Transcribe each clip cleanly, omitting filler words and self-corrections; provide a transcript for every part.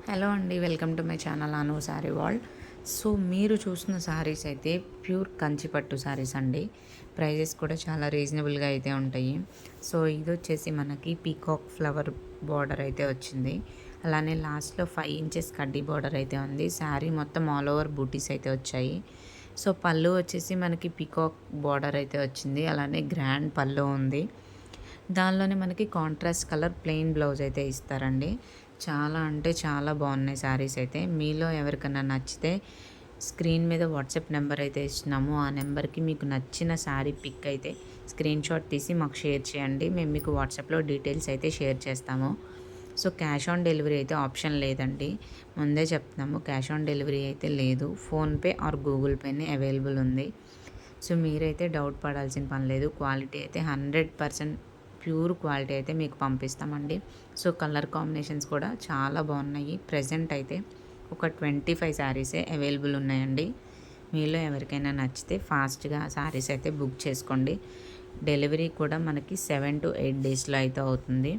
Hello అండి. Welcome to my channel Anu sari world. So మీరు చూస్తున్న శారీస్ అయితే ప్యూర్ కంచిపట్టు శారీస్ అండి. ప్రైజెస్ కూడా చాలా రీజనబుల్‌గా అయితే ఉంటాయి. సో ఇదొచ్చేసి మనకి పీకాక్ ఫ్లవర్ బార్డర్ అయితే వచ్చింది. అలానే లాస్ట్‌లో 5 ఇంచెస్ కడ్డీ బార్డర్ అయితే ఉంది. శారీ మొత్తం ఆల్ ఓవర్ బూటీస్ అయితే వచ్చాయి. సో పళ్ళు వచ్చేసి మనకి పీకాక్ బార్డర్ అయితే వచ్చింది. అలానే గ్రాండ్ పళ్ళు ఉంది. దానిలోనే మనకి కాంట్రాస్ట్ కలర్ ప్లెయిన్ బ్లౌజ్ అయితే ఇస్తారండి. చాలా అంటే చాలా బాగున్నాయి శారీస్ అయితే. మీలో ఎవరికన్నా నచ్చితే స్క్రీన్ మీద వాట్సాప్ నెంబర్ అయితే ఇస్తున్నాము. ఆ నెంబర్‌కి మీకు నచ్చిన శారీ పిక్ అయితే స్క్రీన్‌షాట్ తీసి మాకు షేర్ చేయండి. మేము మీకు వాట్సాప్‌లో డీటెయిల్స్ అయితే షేర్ చేస్తాము. సో క్యాష్ ఆన్ డెలివరీ అయితే ఆప్షన్ లేదండి. ముందే చెప్తున్నాము, క్యాష్ ఆన్ డెలివరీ అయితే లేదు. ఫోన్‌పే ఆర్ గూగుల్ పేనే అవైలబుల్ ఉంది. సో మీరైతే డౌట్ పడాల్సిన పని లేదు. క్వాలిటీ అయితే 100% ప్యూర్ క్వాలిటీ అయితే మీకు పంపిస్తామండి. సో కలర్ కాంబినేషన్స్ కూడా చాలా బాగున్నాయి. ప్రెజెంట్ అయితే ఒక 25 శారీసే అవైలబుల్ ఉన్నాయండి. మీలో ఎవరికైనా నచ్చితే ఫాస్ట్‌గా శారీస్ అయితే బుక్ చేసుకోండి. డెలివరీ కూడా మనకి 7-8 డేస్‌లో అయితే అవుతుంది.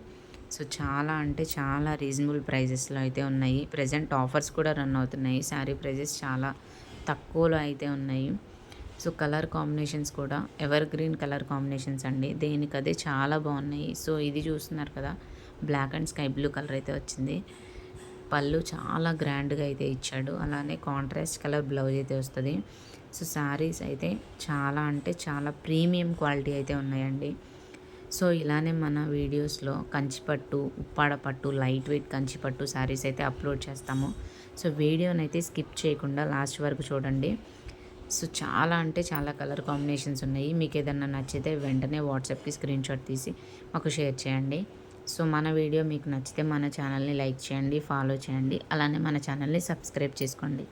సో చాలా అంటే చాలా రీజనబుల్ ప్రైజెస్‌లో అయితే ఉన్నాయి. ప్రెజెంట్ ఆఫర్స్ కూడా రన్ అవుతున్నాయి. శారీ ప్రైజెస్ చాలా తక్కువలో అయితే ఉన్నాయి. సో కలర్ కాంబినేషన్స్ కూడా ఎవర్ గ్రీన్ కలర్ కాంబినేషన్స్ అండి. దేనికదే చాలా బాగున్నాయి. సో ఇది చూస్తున్నారు కదా, black and sky blue colour అయితే వచ్చింది. పళ్ళు చాలా గ్రాండ్‌గా అయితే ఇచ్చాడు. అలానే కాంట్రాస్ట్ కలర్ బ్లౌజ్ అయితే వస్తది. సో శారీస్ అయితే చాలా అంటే చాలా ప్రీమియం క్వాలిటీ అయితే ఉన్నాయండి. సో ఇలానే మన వీడియోస్‌లో కంచిపట్టు, ఉప్పాడ పట్టు, లైట్ వెయిట్ కంచిపట్టు శారీస్ అయితే అప్లోడ్ చేస్తాము. సో వీడియోనైతే స్కిప్ చేయకుండా లాస్ట్ వరకు చూడండి. సో చాలా అంటే చాలా కలర్ కాంబినేషన్స్ ఉన్నాయి. మీకేదన్నా నచ్చితే వెంటనే వాట్సాప్‌కి స్క్రీన్‌షాట్ తీసి మాకు షేర్ చేయండి. సో మన వీడియో మీకు నచ్చితే మన ఛానల్‌ని లైక్ చేయండి, ఫాలో చేయండి. అలానే మన ఛానల్‌ని సబ్స్క్రైబ్ చేసుకోండి.